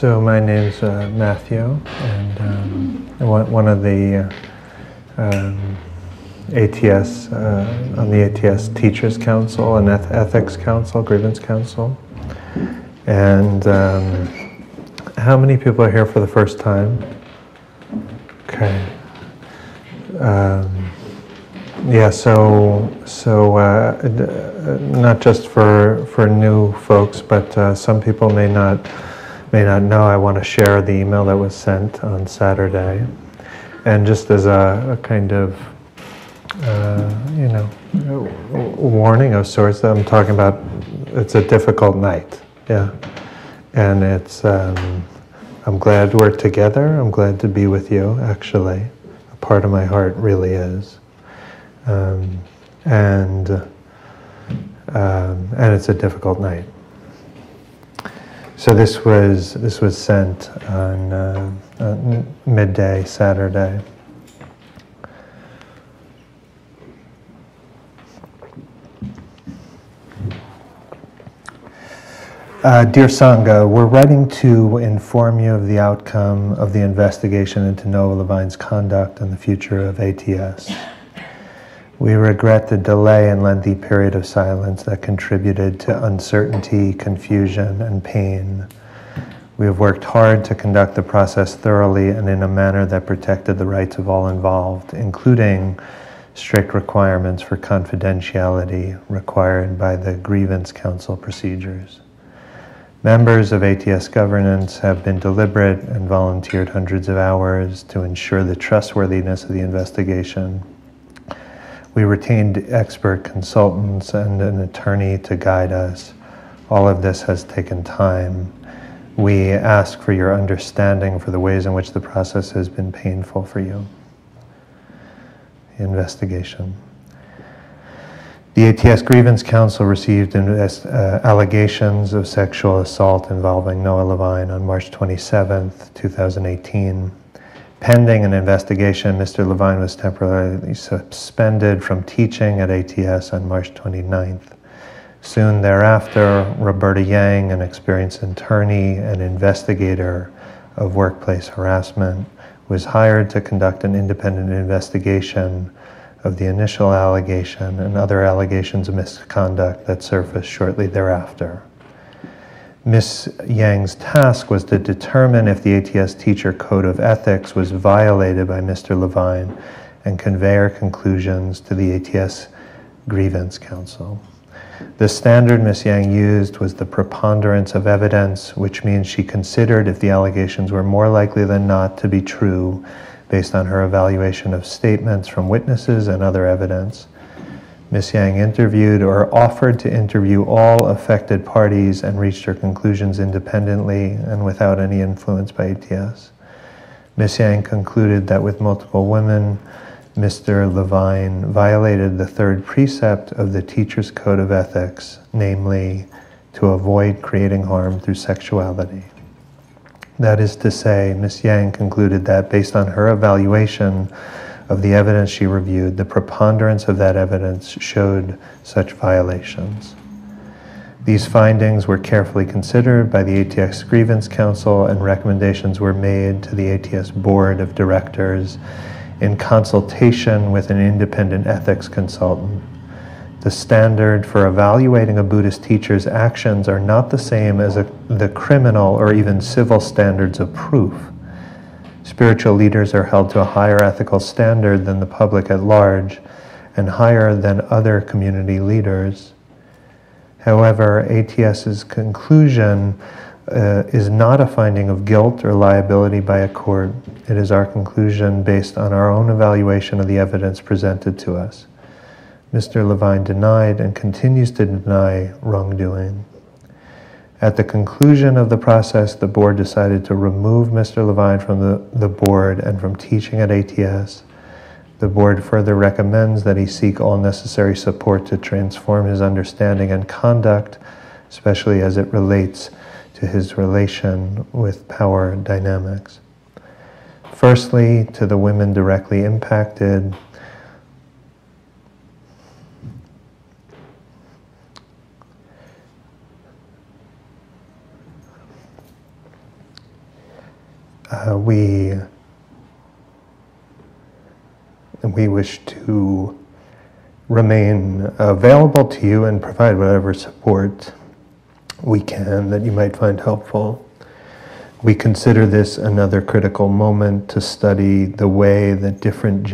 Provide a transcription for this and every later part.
So my name's Matthew, and one of the ATS, on the ATS Teachers Council and Ethics Council, Grievance Council. And how many people are here for the first time? Okay. Yeah, so not just for new folks, but some people may not know. I want to share the email that was sent on Saturday, and just as a kind of warning of sorts, that I'm talking about. It's a difficult night, yeah, and it's. I'm glad we're together. I'm glad to be with you. Actually, a part of my heart really is. And it's a difficult night. So this was sent on midday Saturday. Dear Sangha, we're writing to inform you of the outcome of the investigation into Noah Levine's conduct and the future of ATS. We regret the delay and lengthy period of silence that contributed to uncertainty, confusion, and pain. We have worked hard to conduct the process thoroughly and in a manner that protected the rights of all involved, including strict requirements for confidentiality required by the Grievance Council procedures. Members of ATS governance have been deliberate and volunteered hundreds of hours to ensure the trustworthiness of the investigation. We retained expert consultants and an attorney to guide us. All of this has taken time. We ask for your understanding for the ways in which the process has been painful for you. Investigation. The ATS Grievance Council received allegations of sexual assault involving Noah Levine on March 27th, 2018. Pending an investigation, Mr. Levine was temporarily suspended from teaching at ATS on March 29th. Soon thereafter, Roberta Yang, an experienced attorney and investigator of workplace harassment, was hired to conduct an independent investigation of the initial allegation and other allegations of misconduct that surfaced shortly thereafter. Ms. Yang's task was to determine if the ATS Teacher Code of Ethics was violated by Mr. Levine and convey her conclusions to the ATS Grievance Council. The standard Ms. Yang used was the preponderance of evidence, which means she considered if the allegations were more likely than not to be true based on her evaluation of statements from witnesses and other evidence. Ms. Yang interviewed or offered to interview all affected parties and reached her conclusions independently and without any influence by ATS. Ms. Yang concluded that with multiple women, Mr. Levine violated the third precept of the Teacher's Code of Ethics, namely, to avoid creating harm through sexuality. That is to say, Ms. Yang concluded that based on her evaluation of the evidence she reviewed, the preponderance of that evidence showed such violations. These findings were carefully considered by the ATS Grievance Council, and recommendations were made to the ATS Board of Directors in consultation with an independent ethics consultant. The standard for evaluating a Buddhist teacher's actions are not the same as the criminal or even civil standards of proof. Spiritual leaders are held to a higher ethical standard than the public at large and higher than other community leaders. However, ATS's conclusion is not a finding of guilt or liability by a court. It is our conclusion based on our own evaluation of the evidence presented to us. Mr. Levine denied and continues to deny wrongdoing. At the conclusion of the process, the board decided to remove Mr. Levine from the board and from teaching at ATS. The board further recommends that he seek all necessary support to transform his understanding and conduct, especially as it relates to his relation with power dynamics. Firstly, to the women directly impacted, we wish to remain available to you and provide whatever support we can that you might find helpful. We consider this another critical moment to study the way that different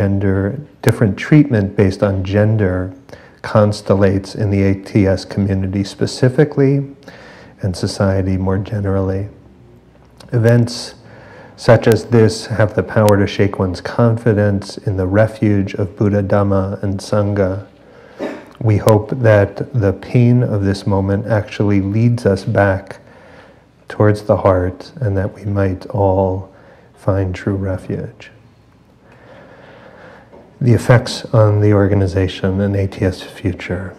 treatment based on gender constellates in the ATS community specifically and society more generally. Events such as this have the power to shake one's confidence in the refuge of Buddha, Dhamma, and Sangha. We hope that the pain of this moment actually leads us back towards the heart and that we might all find true refuge. The effects on the organization and ATS future.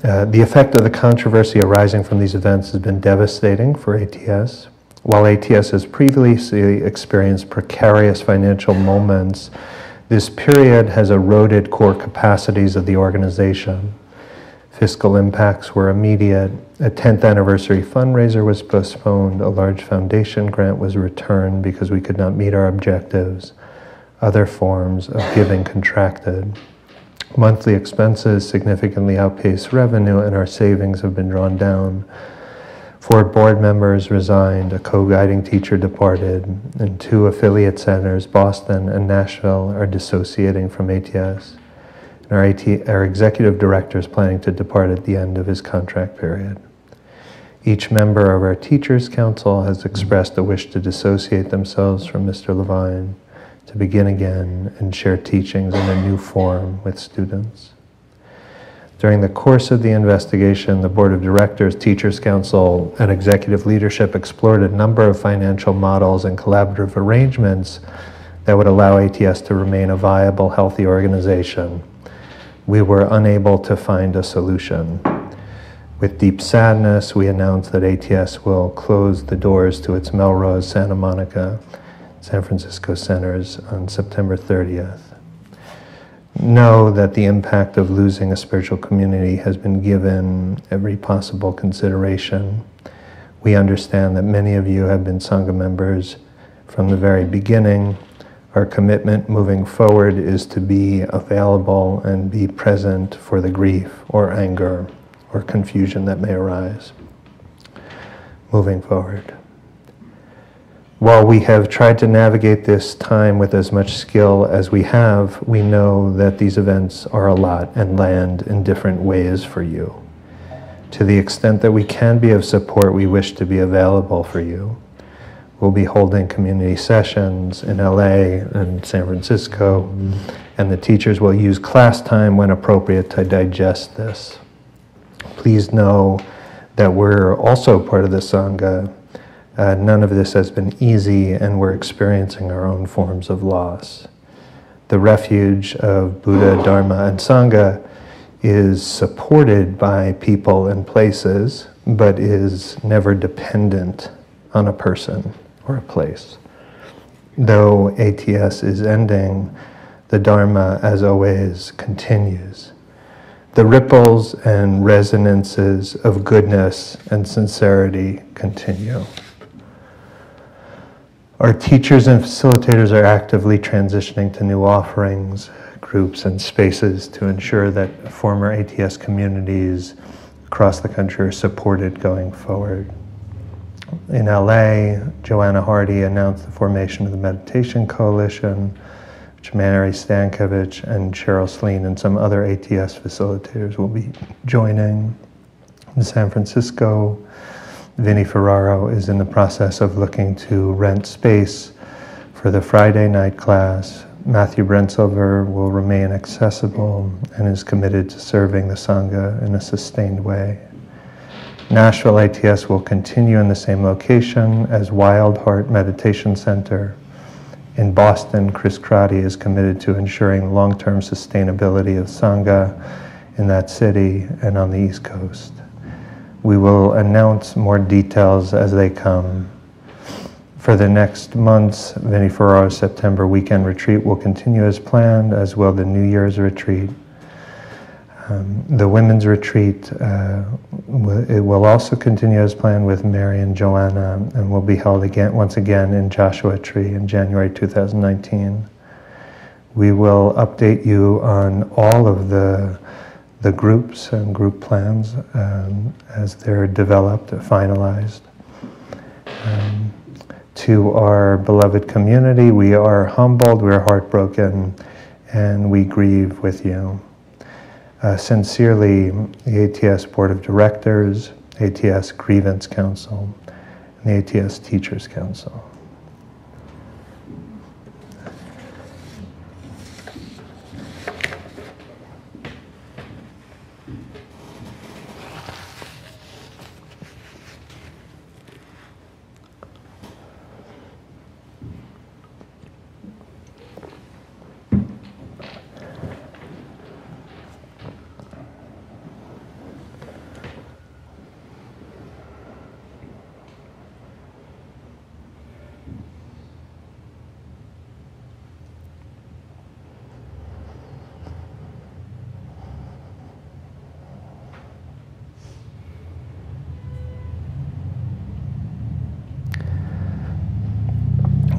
The effect of the controversy arising from these events has been devastating for ATS. While ATS has previously experienced precarious financial moments, this period has eroded core capacities of the organization. Fiscal impacts were immediate. A 10th anniversary fundraiser was postponed. A large foundation grant was returned because we could not meet our objectives. Other forms of giving contracted. Monthly expenses significantly outpaced revenue, and our savings have been drawn down. 4 board members resigned, a co-guiding teacher departed, and 2 affiliate centers, Boston and Nashville, are dissociating from ATS. And our executive director is planning to depart at the end of his contract period. Each member of our Teachers Council has expressed a wish to dissociate themselves from Mr. Levine, to begin again and share teachings in a new form with students. During the course of the investigation, the Board of Directors, Teachers Council, and Executive Leadership explored a number of financial models and collaborative arrangements that would allow ATS to remain a viable, healthy organization. We were unable to find a solution. With deep sadness, we announced that ATS will close the doors to its Melrose, Santa Monica, San Francisco centers on September 30th. Know that the impact of losing a spiritual community has been given every possible consideration. We understand that many of you have been Sangha members from the very beginning. Our commitment moving forward is to be available and be present for the grief or anger or confusion that may arise. Moving forward. While we have tried to navigate this time with as much skill as we have, we know that these events are a lot and land in different ways for you. To the extent that we can be of support, we wish to be available for you. We'll be holding community sessions in LA and San Francisco, and the teachers will use class time when appropriate to digest this. Please know that we're also part of the Sangha. None of this has been easy, and we're experiencing our own forms of loss. The refuge of Buddha, Dharma, and Sangha is supported by people and places, but is never dependent on a person or a place. Though ATS is ending, the Dharma, as always, continues. The ripples and resonances of goodness and sincerity continue. Our teachers and facilitators are actively transitioning to new offerings, groups, and spaces to ensure that former ATS communities across the country are supported going forward. In LA, Joanna Hardy announced the formation of the Meditation Coalition, which Mary Stankiewicz and Cheryl Sleen and some other ATS facilitators will be joining. In San Francisco, Vinnie Ferraro is in the process of looking to rent space for the Friday night class. Matthew Brensilver will remain accessible and is committed to serving the Sangha in a sustained way. Nashville ATS will continue in the same location as Wild Heart Meditation Center. In Boston, Chris Crotty is committed to ensuring long-term sustainability of Sangha in that city and on the East Coast. We will announce more details as they come. For the next months, Vinnie Ferraro's September weekend retreat will continue as planned, as will the New Year's retreat. The women's retreat, it will also continue as planned with Mary and Joanna, and will be held once again in Joshua Tree in January 2019. We will update you on all of the groups and group plans as they're developed, finalized. To our beloved community, we are humbled, we are heartbroken, and we grieve with you. Sincerely, the ATS Board of Directors, ATS Grievance Council, and the ATS Teachers Council.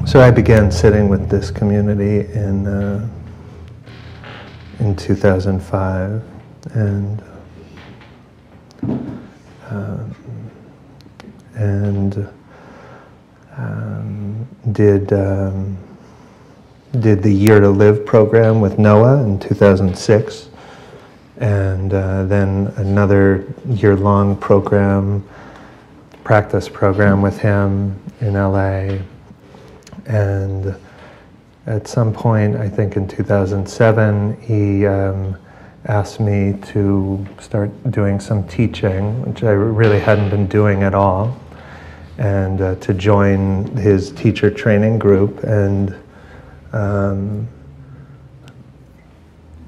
So I began sitting with this community in 2005, and did the Year to Live program with Noah in 2006, and then another year-long practice program with him in LA. And at some point, I think in 2007, he asked me to start doing some teaching, which I really hadn't been doing at all, and to join his teacher training group. And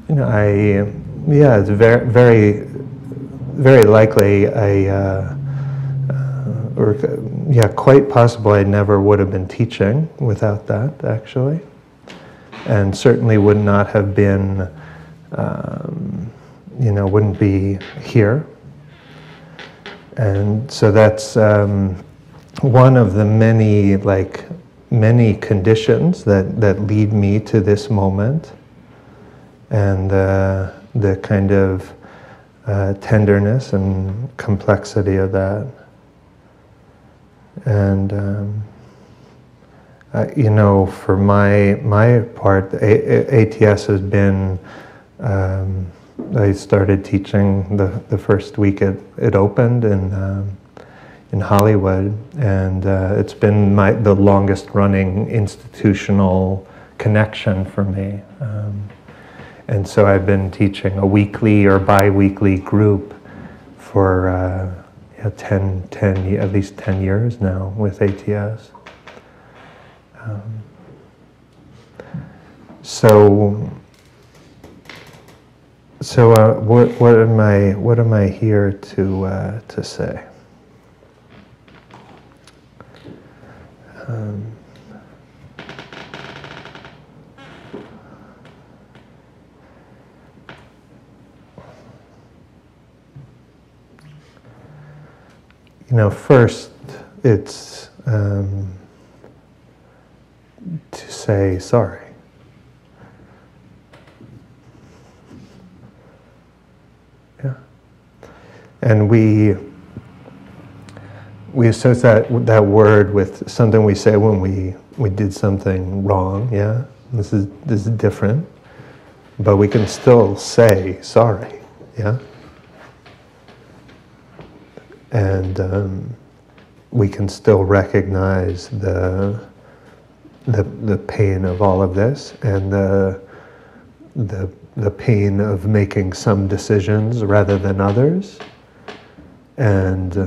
it's very, very, very likely quite possible I never would have been teaching without that, actually, and certainly would not have been, wouldn't be here. And so that's one of the many conditions that lead me to this moment, and the kind of tenderness and complexity of that. And for my part, ATS has been. I started teaching the first week it opened in Hollywood, and it's been the longest running institutional connection for me. And so I've been teaching a weekly or bi-weekly group for at least 10 years now with ATS. What am I here to say? First, it's to say sorry. Yeah. And we associate that word with something we say when we did something wrong. Yeah, this is different, but we can still say sorry. Yeah. And we can still recognize the pain of all of this, and the pain of making some decisions rather than others, and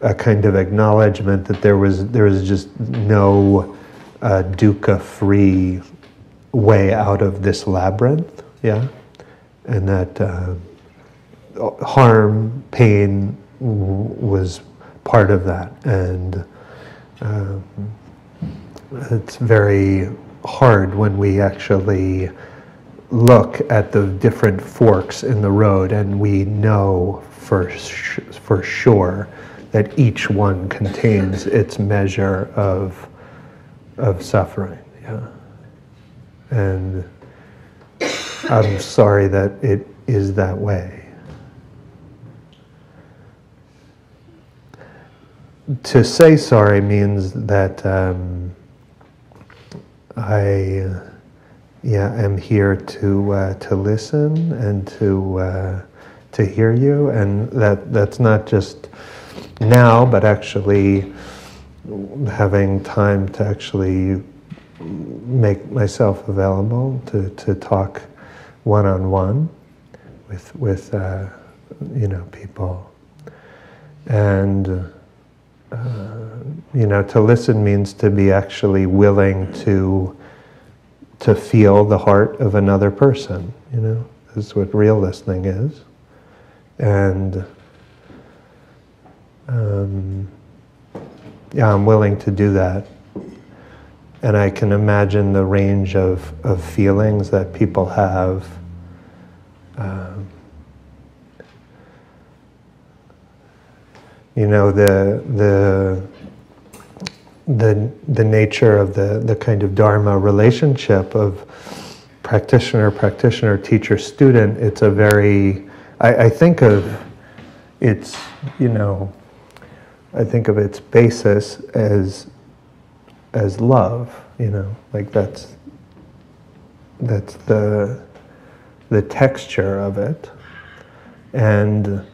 a kind of acknowledgement that there was just no dukkha-free way out of this labyrinth. Yeah, and that harm, pain was part of that, and it's very hard when we actually look at the different forks in the road, and we know for sure that each one contains its measure of suffering. Yeah. And I'm sorry that it is that way. To say sorry means that I am here to listen and to hear you, and that's not just now, but actually having time to actually make myself available to talk one-on-one with people. And to listen means to be actually willing to feel the heart of another person. This is what real listening is. And I'm willing to do that. And I can imagine the range of feelings that people have. The nature of the kind of Dharma relationship of practitioner, teacher, student. It's a very, I think of its, I think of its basis as love. Like that's the texture of it, and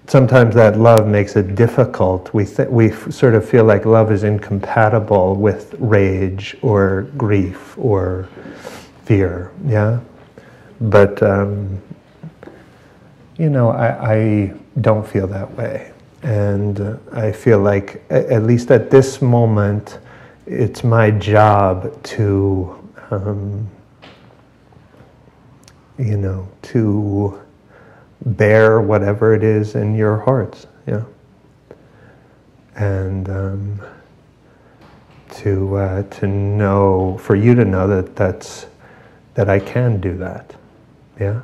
sometimes that love makes it difficult. We sort of feel like love is incompatible with rage or grief or fear. Yeah, but I don't feel that way, and I feel like at least at this moment, it's my job to to bear whatever it is in your hearts, and to know, for you to know that I can do that, yeah.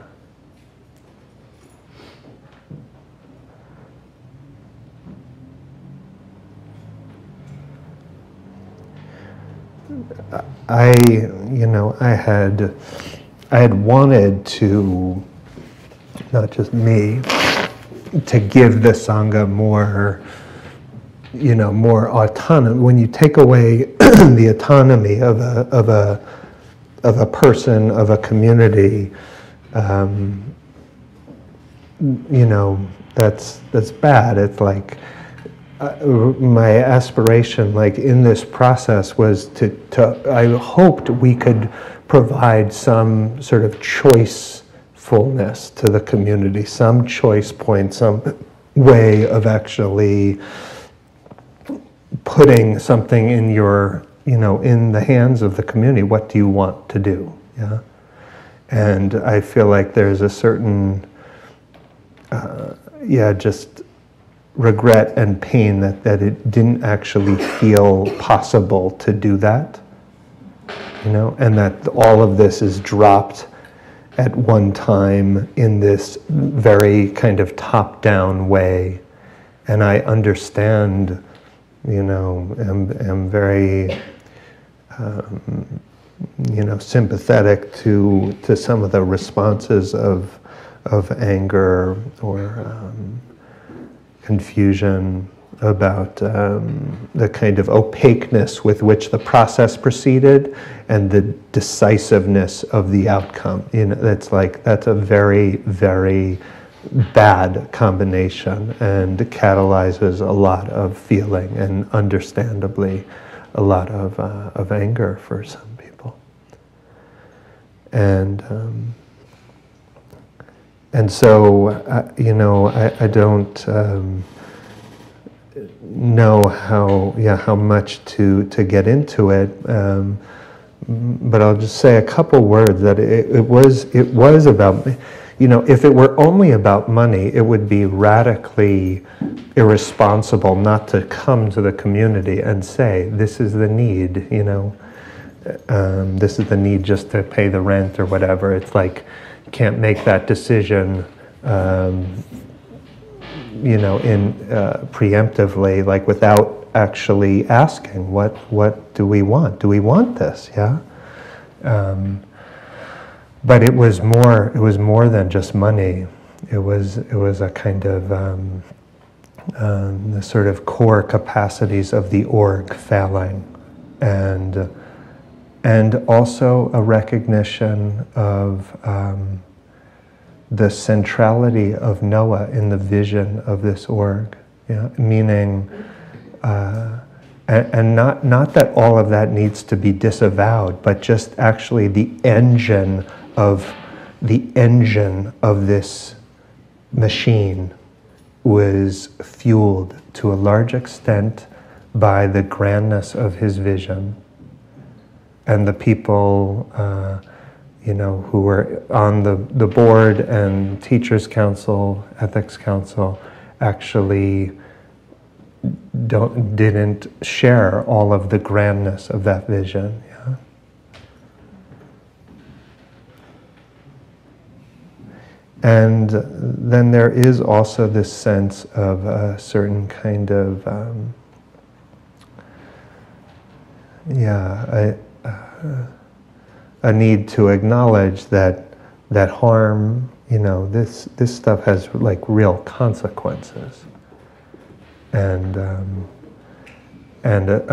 I had wanted to, not just me, to give the sangha more, more autonomy. When you take away the autonomy of a person, of a community, that's bad. It's like my aspiration, like in this process, was to I hoped we could provide some sort of choicefulness to the community, some choice point, some way of actually putting something in your, in the hands of the community. What do you want to do? Yeah, and I feel like there's a certain, just regret and pain that it didn't actually feel possible to do that, and that all of this is dropped at one time in this very kind of top-down way. And I understand, am very, sympathetic to some of the responses of anger or confusion about the kind of opaqueness with which the process proceeded and the decisiveness of the outcome. That's a very, very bad combination, and catalyzes a lot of feeling and understandably a lot of anger for some people. And so, I don't know how much to get into it, but I'll just say a couple words that it was about, if it were only about money, it would be radically irresponsible not to come to the community and say, this is the need, this is the need just to pay the rent or whatever. It's like, you can't make that decision, you know, preemptively, like without actually asking, what do we want? Do we want this? Yeah. But it was more than just money. It was a kind of the sort of core capacities of the org failing, and also a recognition of the centrality of Noah in the vision of this org. Yeah? Meaning, and not that all of that needs to be disavowed, but just actually the engine of this machine was fueled to a large extent by the grandness of his vision. And the people, you know, who were on the board and teachers' council, ethics council, actually didn't share all of the grandness of that vision. Yeah? And then there is also this sense of a certain kind of, a need to acknowledge that harm, you know, this stuff has like real consequences, and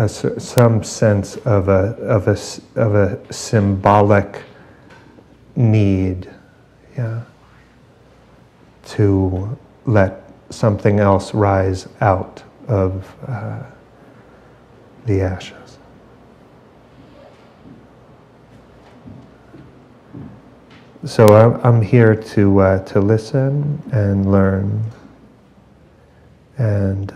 some sense of a symbolic need, yeah, to let something else rise out of the ashes. So I'm here to listen and learn, and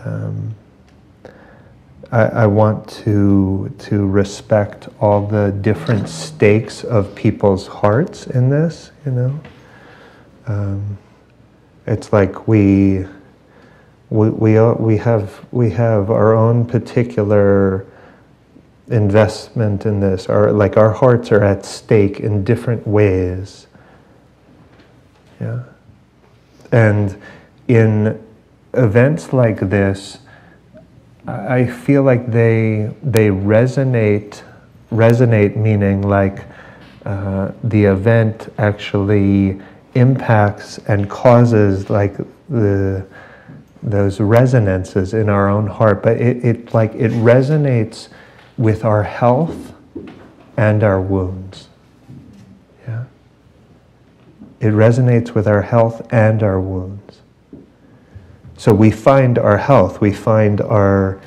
I want to respect all the different stakes of people's hearts in this. You know, it's like we have our own particular investment in this. Our hearts are at stake in different ways. Yeah, and in events like this, I feel like they resonate, meaning like the event actually impacts and causes like those resonances in our own heart, but it resonates with our health and our wounds. Yeah. It resonates with our health and our wounds. So we find our health, we find our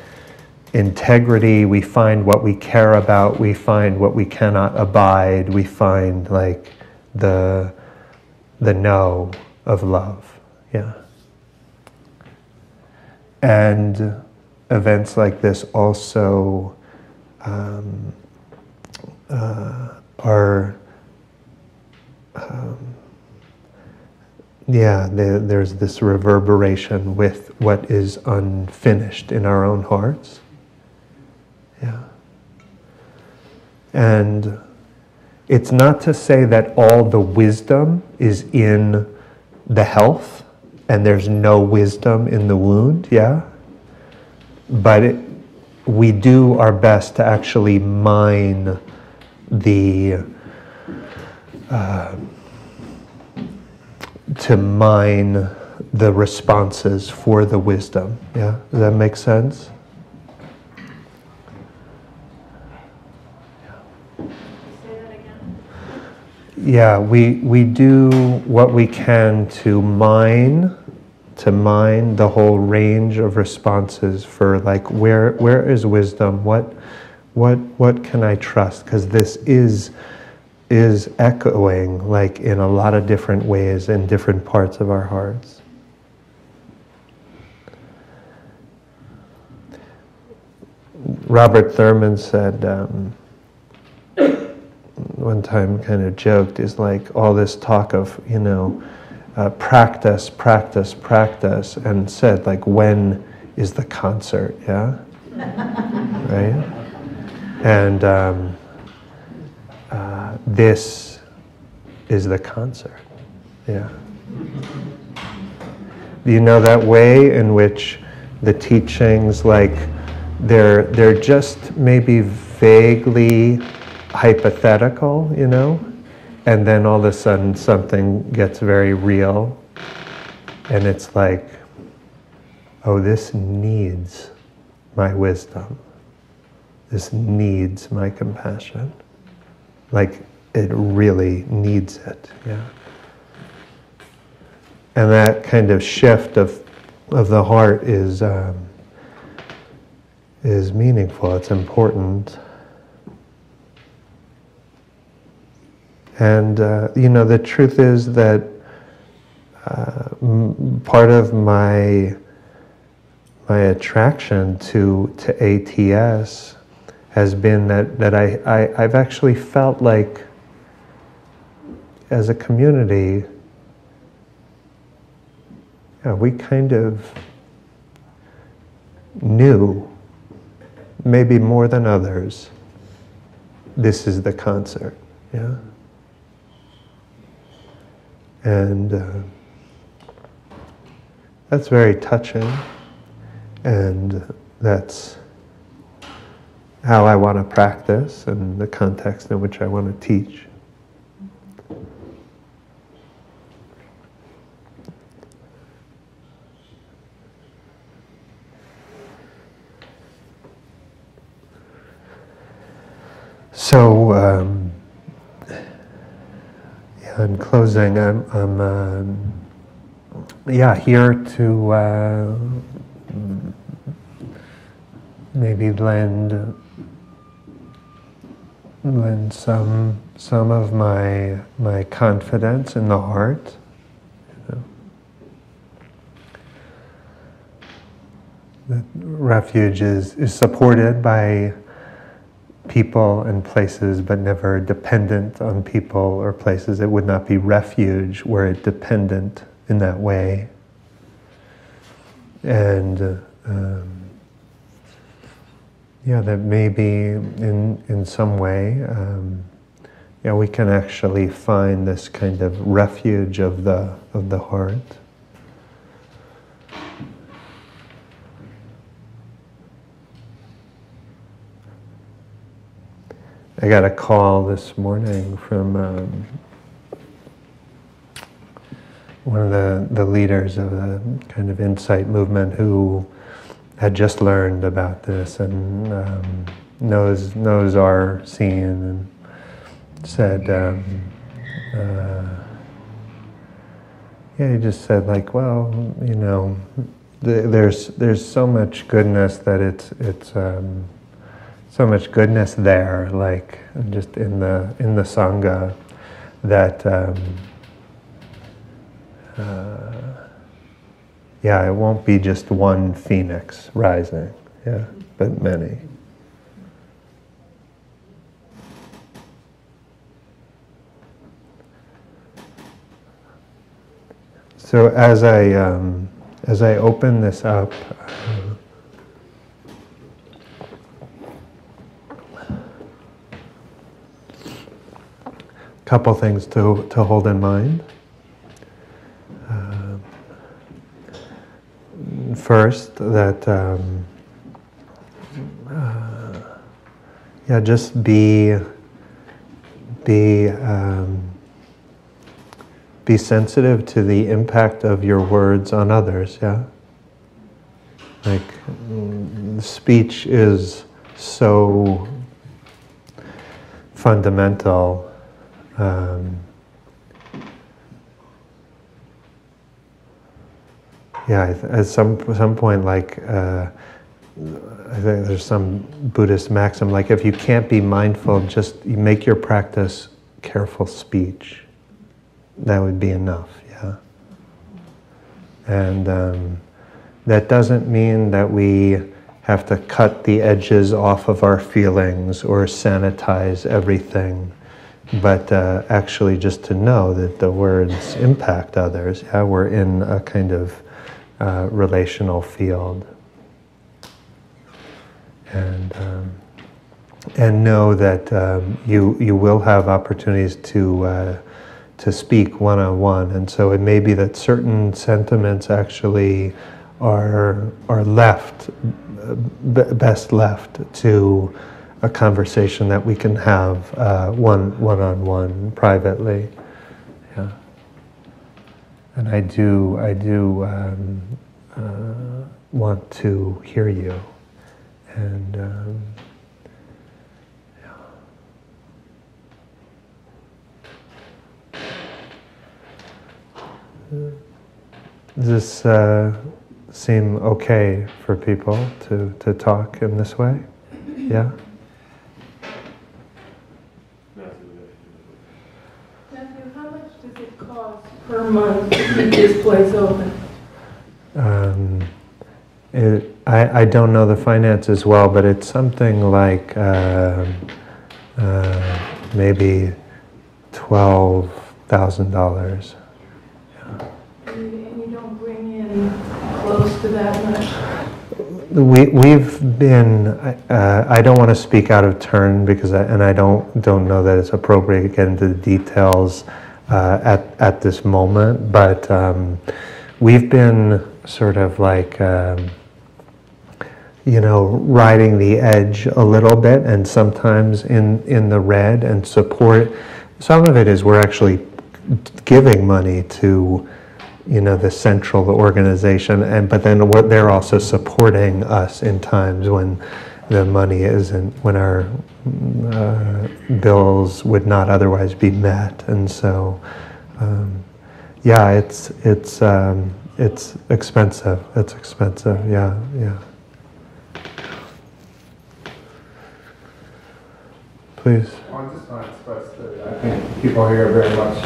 integrity, we find what we care about, we find what we cannot abide, we find like the no of love. Yeah. And events like this also are there's this reverberation with what is unfinished in our own hearts. Yeah. And it's not to say that all the wisdom is in the health and there's no wisdom in the wound, yeah? But we do our best to actually mine the responses for the wisdom. Yeah, does that make sense? Say that again. Yeah, we do what we can to mine the whole range of responses for like where is wisdom? What can I trust? Because this is echoing like in a lot of different ways in different parts of our hearts. Robert Thurman said one time, kind of joked, is like all this talk of, you know, practice, and said like, when is the concert? Yeah, right. And this is the concert. Yeah. You know, that way in which the teachings, like, they're just maybe vaguely hypothetical, you know, and then all of a sudden something gets very real, and it's like, oh, this needs my wisdom. This needs my compassion. Like, it really needs it, yeah. And that kind of shift of the heart is meaningful. It's important. And you know, the truth is that part of my attraction to ATS has been that I've actually felt like, as a community, yeah, we kind of knew, maybe more than others, this is the concert, yeah? And that's very touching, and that's how I want to practice and the context in which I want to teach. So, yeah, in closing, I'm here to maybe lend some of my confidence in the heart. You know. The Refuge is supported by people and places, but never dependent on people or places. It would not be Refuge were it dependent in that way. And yeah, that maybe in some way, we can actually find this kind of refuge of the heart. I got a call this morning from one of the leaders of the kind of insight movement who had just learned about this and knows our scene, and said, he just said, like, well, you know, there's so much goodness that it's so much goodness there, like just in the sangha, that it won't be just one phoenix rising, but many. So as I open this up, couple things to hold in mind. First, that just be sensitive to the impact of your words on others. Yeah, like speech is so fundamental. At some point, like I think there's some Buddhist maxim, like if you can't be mindful, just you make your practice careful speech. That would be enough, yeah. And that doesn't mean that we have to cut the edges off of our feelings or sanitize everything, but actually just to know that the words impact others. Yeah, we're in a kind of relational field. And and know that you will have opportunities to speak one-on-one, and so it may be that certain sentiments actually are left best left to a conversation that we can have one-on-one privately. Yeah, and I do want to hear you, and does this seem okay for people to talk in this way? Yeah? Matthew, how much does it cost per month to keep this place open? I don't know the finances well, but it's something like maybe $12,000. And you don't bring in close to that much? We've been. I don't want to speak out of turn because I don't know that it's appropriate to get into the details at this moment. But we've been sort of like riding the edge a little bit, and sometimes in the red, and support. Some of it is we're actually giving money to the central organization, but then what they're also supporting us in times when the money isn't, when our bills would not otherwise be met, and so yeah, it's expensive. It's expensive. Yeah. Please. Well, I just want to express that I think people here are very much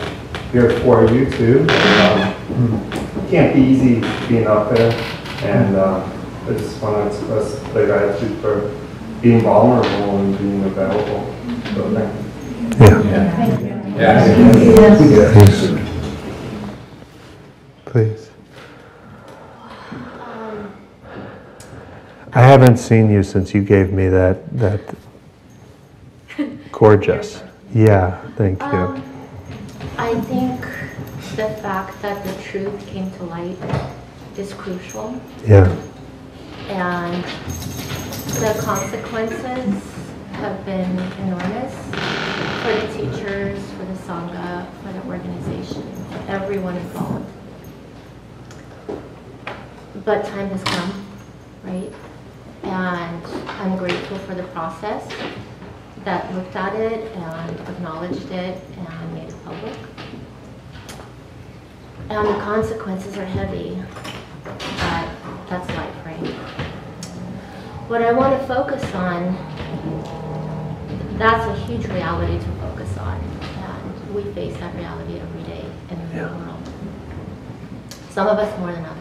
here for you too. It can't be easy being out there, and I just want to express the gratitude for being vulnerable and being available. So thank you. Yeah. Please. I haven't seen you since you gave me that gorgeous. Yeah, thank you. I think the fact that the truth came to light is crucial. Yeah. And the consequences have been enormous for the teachers, for the sangha, for the organization, for everyone involved. But time has come, right? And I'm grateful for the process that looked at it and acknowledged it and made it public. And the consequences are heavy, but that's life, right? What I want to focus on, that's a huge reality to focus on, and we face that reality every day in the real world. Some of us more than others.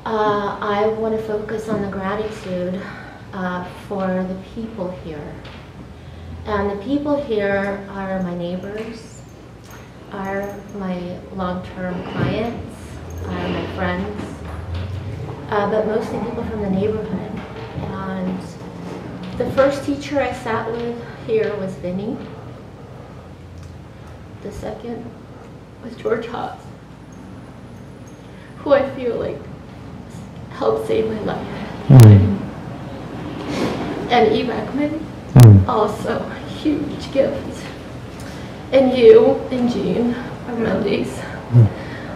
I want to focus on the gratitude for the people here. And the people here are my neighbors, are my long-term clients, are my friends, but mostly people from the neighborhood. And the first teacher I sat with here was Vinny. The second was George Haas, who I feel like helped save my life. And Eve Ekman, also a huge gift. And you and Jean are Mondays,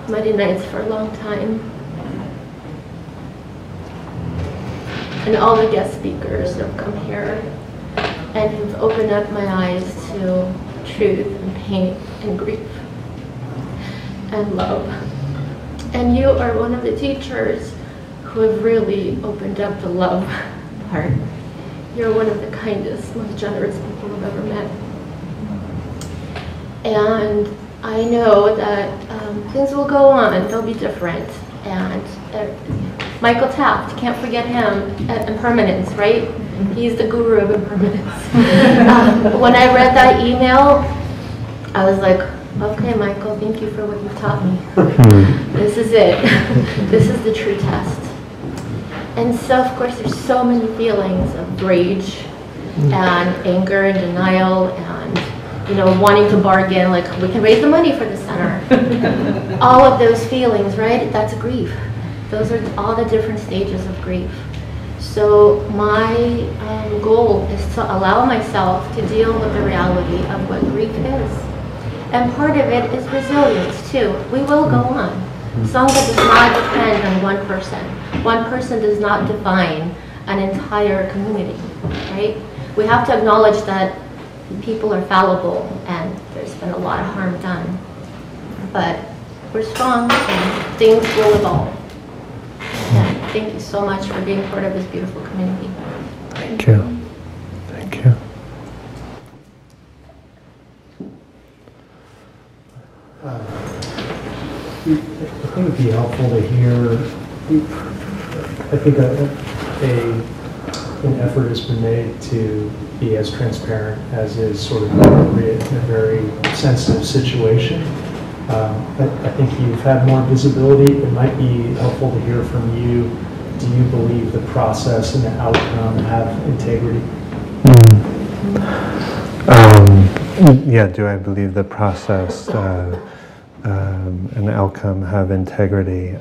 Monday nights for a long time. And all the guest speakers that have come here and who've opened up my eyes to truth and pain and grief and love. And you are one of the teachers who have really opened up the love part. You're one of the kindest, most generous people I've ever met. And I know that things will go on, they'll be different. And Michael Taft, can't forget him, impermanence, right? He's the guru of impermanence. When I read that email, I was like, okay, Michael, thank you for what you've taught me. This is it. This is the true test. And so, of course, there's so many feelings of rage and anger and denial and, you know, wanting to bargain, like, we can raise the money for the center. All of those feelings, right? That's grief. Those are all the different stages of grief. So my goal is to allow myself to deal with the reality of what grief is. And part of it is resilience, too. We will go on. Sangha does not depend on one person. One person does not define an entire community, right? We have to acknowledge that people are fallible and there's been a lot of harm done. But we're strong and things will evolve. Yeah, thank you so much for being part of this beautiful community. Thank you. Thank you. I think it would be helpful to hear, I think an effort has been made to be as transparent as is sort of appropriate in a very sensitive situation. I think you've had more visibility. It might be helpful to hear from you. Do you believe the process and the outcome have integrity? Yeah, do I believe the process and the outcome have integrity?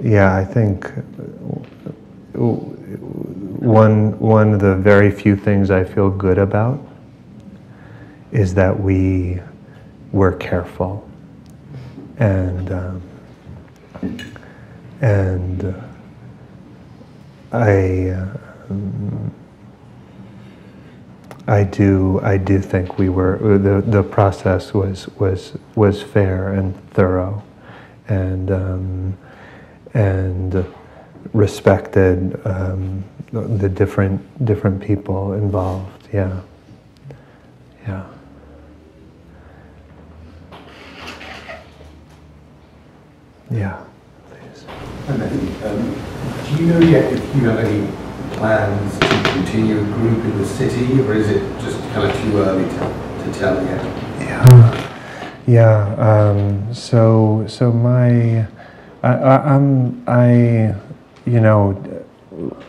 Yeah, I think one of the very few things I feel good about is that we were careful and I do think we were the process was fair and thorough and respected the different people involved. Yeah. Please. Hi, Matthew. Do you know yet if you have any plans to continue a group in the city, or is it just kind of too early to tell yet? So my I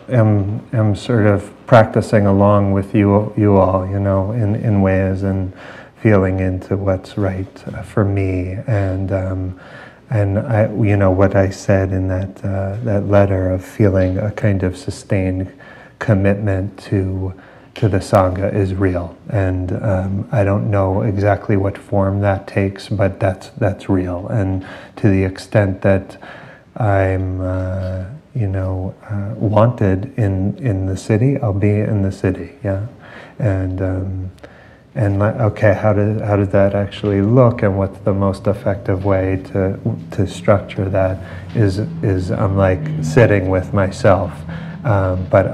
am sort of practicing along with you all, in ways and feeling into what's right for me and I, what I said in that letter of feeling a kind of sustained commitment to the sangha is real, and I don't know exactly what form that takes, but that's real, and to the extent that I'm wanted in the city, I'll be in the city, and okay, how does that actually look, and what's the most effective way to structure that is I'm like sitting with myself, but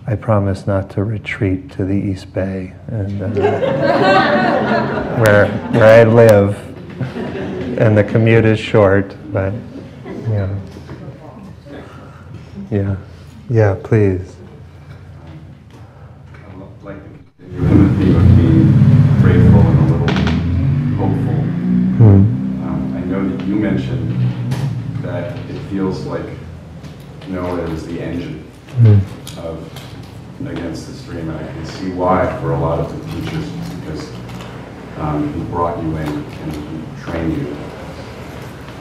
I promise not to retreat to the East Bay and where I live, and the commute is short, but yeah, please. The theme of being grateful and a little hopeful. I know that you mentioned that it feels like Noah is the engine of Against the Stream, and I can see why for a lot of the teachers, because he brought you in and he trained you.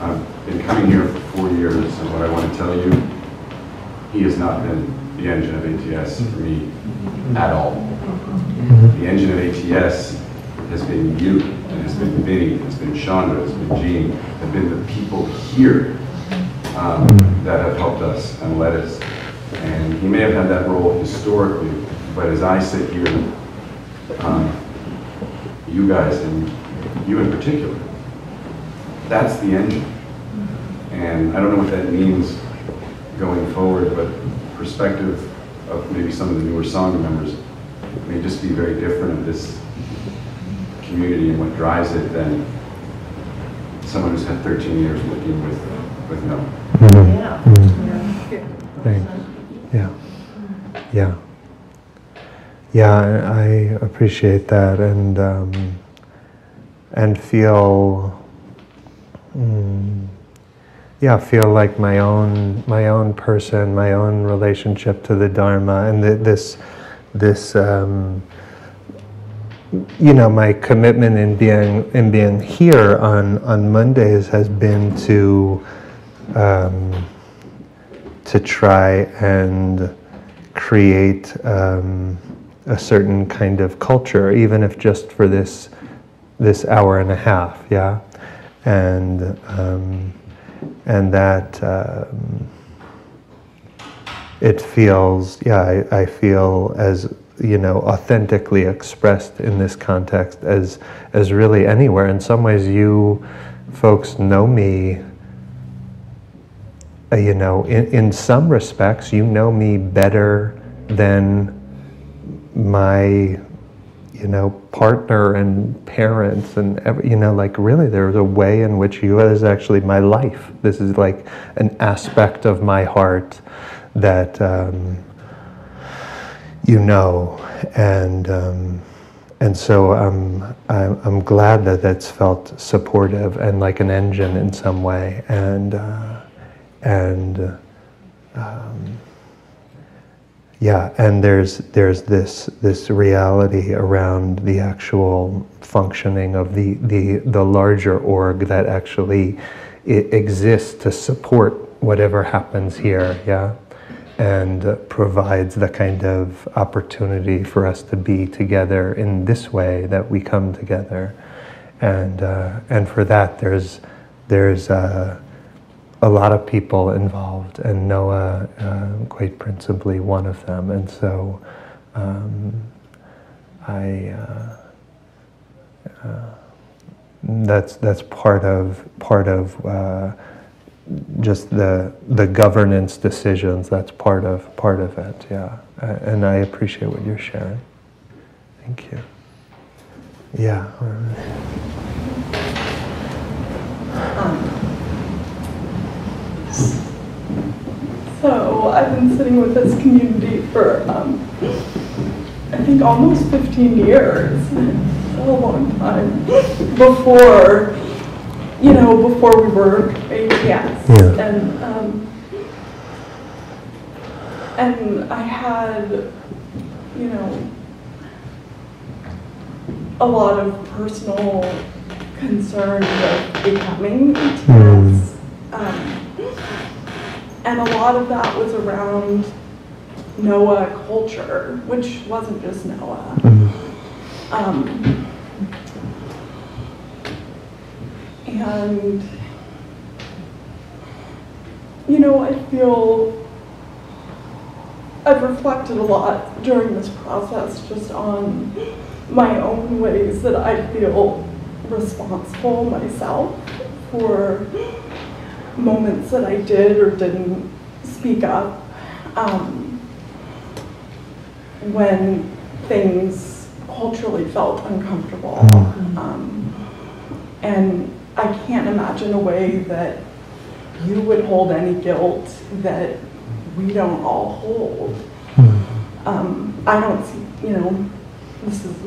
I've been coming here for 4 years, and what I want to tell you, he has not been the engine of ATS for me at all. The engine of ATS has been you, and has been Vinny, has been Chandra, has been Jean, have been the people here that have helped us and led us. And he may have had that role historically, but as I sit here, you guys, and you in particular, that's the engine. And I don't know what that means going forward, but perspective of maybe some of the newer Sangha members may just be very different of this community and what drives it than someone who's had 13 years working with Noah. Thanks. Yeah. Yeah, I appreciate that, and feel, yeah, feel like my own person, my own relationship to the Dharma, and this my commitment in being here on Mondays has been to try and create a certain kind of culture, even if just for this hour and a half, yeah, and that it feels, yeah, I feel as authentically expressed in this context as really anywhere. In some ways, you folks know me. In some respects, you know me better than my, partner and parents and like really there's a way in which you is actually my life. This is like an aspect of my heart that and so I'm glad that that's felt supportive and like an engine in some way, and yeah, and there's this reality around the actual functioning of the larger org that actually exists to support whatever happens here, yeah, and provides the kind of opportunity for us to be together in this way that we come together, and for that there's a lot of people involved, and Noah quite principally one of them, and so that's part of just the governance decisions. That's part of it, yeah. And I appreciate what you're sharing. Thank you. Yeah. So I've been sitting with this community for, I think almost 15 years, a long time, before we were ATS. Yeah. And I had, a lot of personal concerns of becoming ATS. And a lot of that was around Noah culture, which wasn't just Noah. And, I feel I've reflected a lot during this process just on my own ways that I feel responsible myself for moments that I did or didn't speak up when things culturally felt uncomfortable. And I can't imagine a way that you would hold any guilt that we don't all hold. I don't see, this is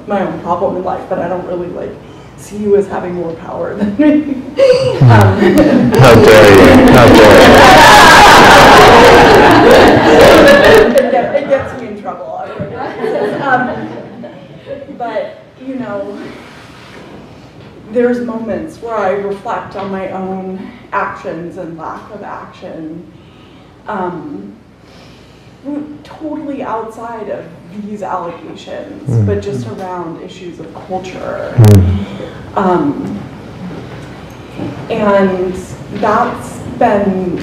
my own problem in life, but I don't really see you as having more power than me. How dare you? How dare you? It gets me in trouble. But, there's moments where I reflect on my own actions and lack of action, totally outside of these allegations, but just around issues of culture. And that's been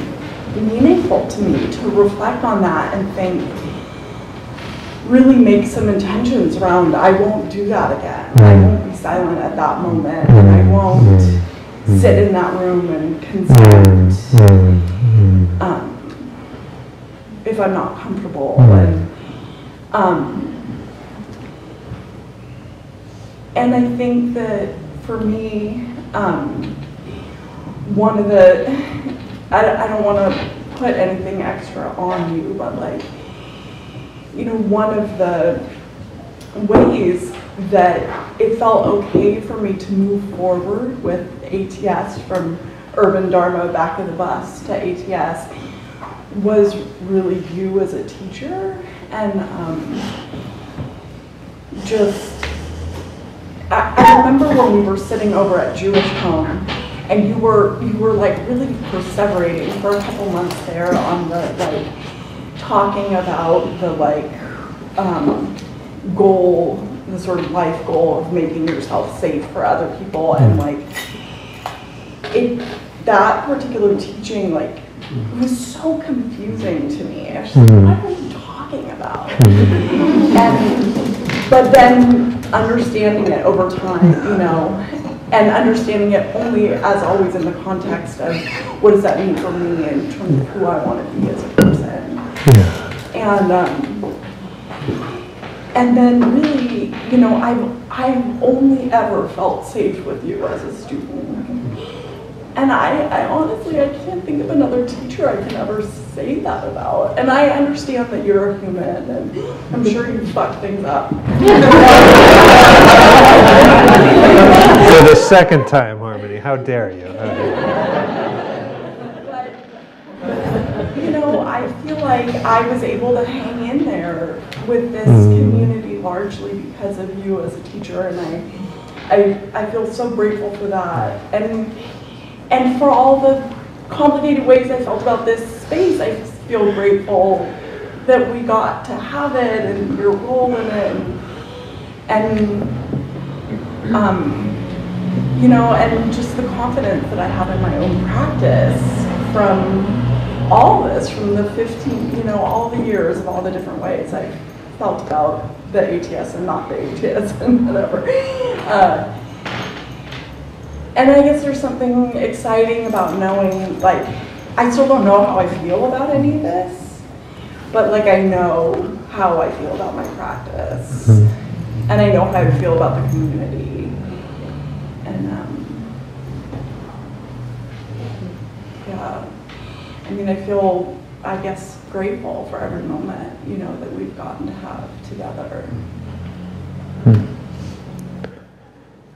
meaningful to me to reflect on that and think, really make some intentions around, I won't do that again. I won't be silent at that moment, and I won't sit in that room and consent if I'm not comfortable. And I think that for me, one of the, I don't want to put anything extra on you, but one of the ways that it felt okay for me to move forward with ATS from Urban Dharma back of the bus to ATS was really you as a teacher, and I remember when we were sitting over at Jewish Home, and you were like really perseverating for a couple months there on the like talking about the like goal, the sort of life goal of making yourself safe for other people, and like that particular teaching like was so confusing to me. I was just like, what are you talking about? But then understanding it over time, you know, and understanding it only as always in the context of what does that mean for me in terms of who I want to be as a person. And then really, you know, I've only ever felt safe with you as a student. And I honestly, I can't think of another teacher I can ever say that about. And I understand that you're a human, and I'm sure you fuck things up. For the second time, Harmony, how dare you? But, you know, I feel like I was able to hang in there with this community largely because of you as a teacher, and I feel so grateful for that. And for all the complicated ways I felt about this space, I feel grateful that we got to have it and your role in it, and you know, and just the confidence that I have in my own practice from all this, from the 15, you know, all the years of all the different ways I've felt about the ATS and not the ATS and whatever. And I guess there's something exciting about knowing, like, I still don't know how I feel about any of this, but like I know how I feel about my practice, and I know how I feel about the community, and yeah, I mean, I feel, I guess, grateful for every moment, you know, that we've gotten to have together.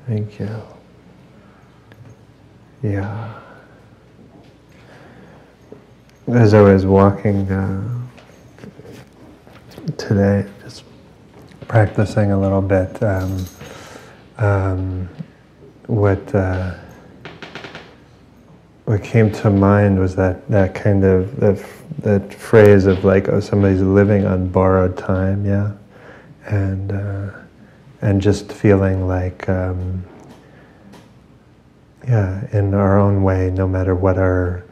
Thank you. Yeah. As I was walking today, just practicing a little bit, what came to mind was that kind of that phrase of like, oh, somebody's living on borrowed time, yeah, and just feeling like. Yeah, in our own way, no matter what our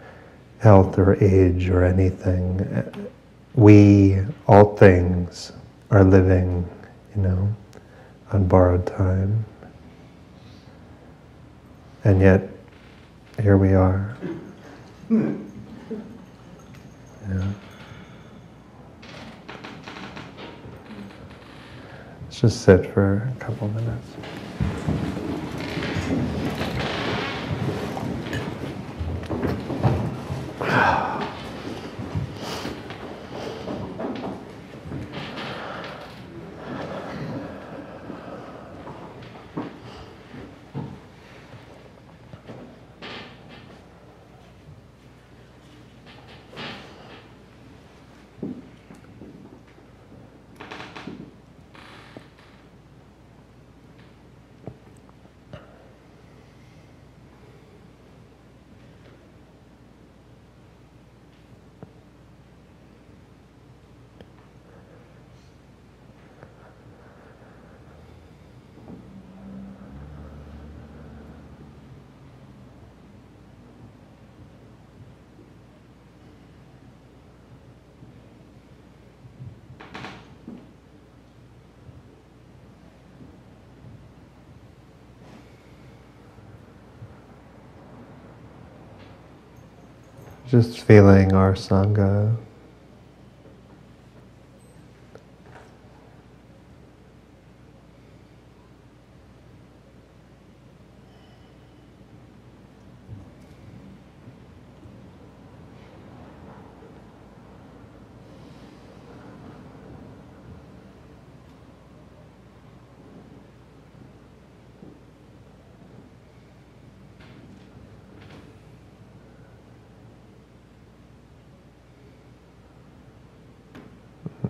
health or age or anything, we, all things, are living, you know, on borrowed time. And yet, here we are. Yeah. Let's just sit for a couple minutes. Just feeling our sangha.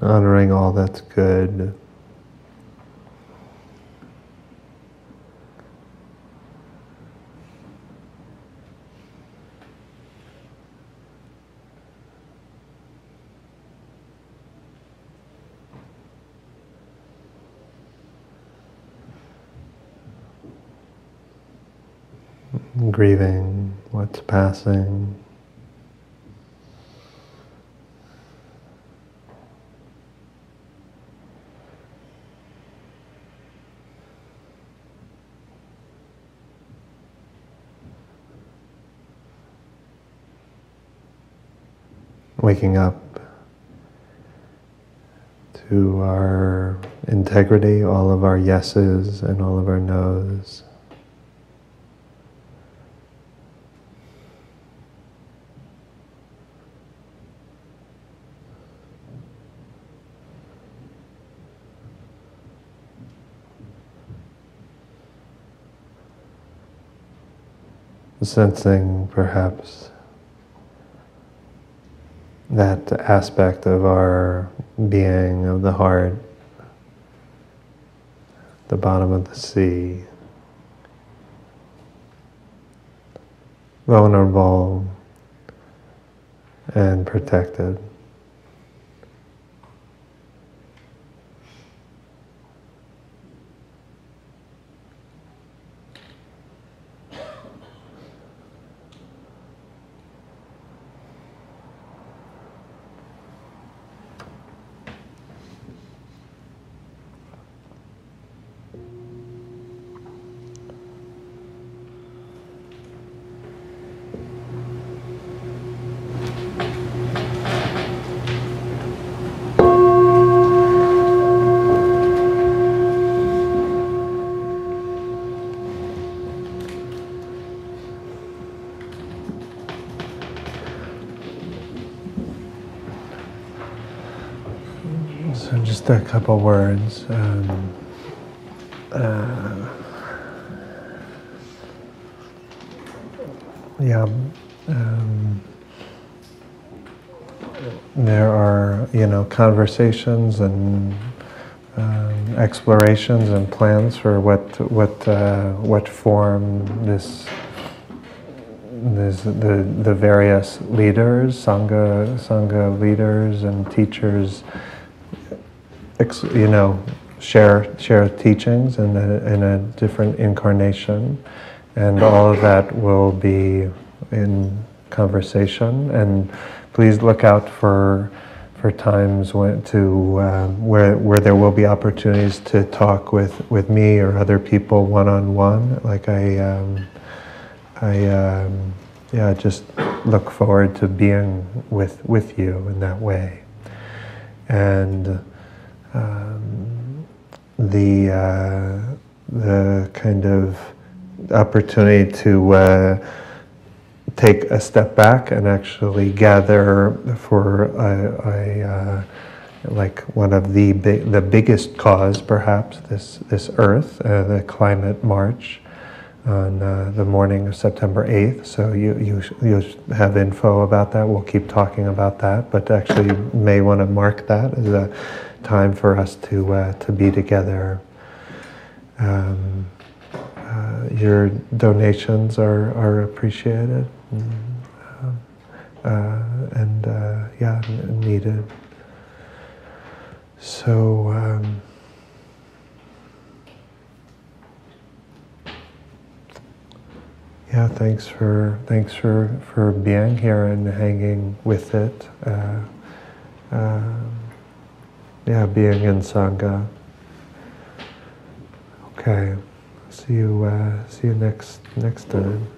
honoring all that's good. Grieving what's passing. Waking up to our integrity, all of our yeses and all of our nos. Sensing perhaps that aspect of our being, of the heart, the bottom of the sea, vulnerable and protected. So just a couple words. There are, conversations and explorations and plans for what form the various leaders, sangha leaders and teachers, share teachings in a different incarnation, and all of that will be in conversation. And please look out for times where there will be opportunities to talk with me or other people one-on-one. Like I just look forward to being with you in that way. And the kind of opportunity to take a step back and actually gather for like one of the biggest cause, perhaps, this Earth, the climate march on the morning of September 8th. So you have info about that. We'll keep talking about that, but actually you may want to mark that as a time for us to be together. Your donations are appreciated and needed. So thanks for being here and hanging with it. Being in sangha. Okay, see you next time.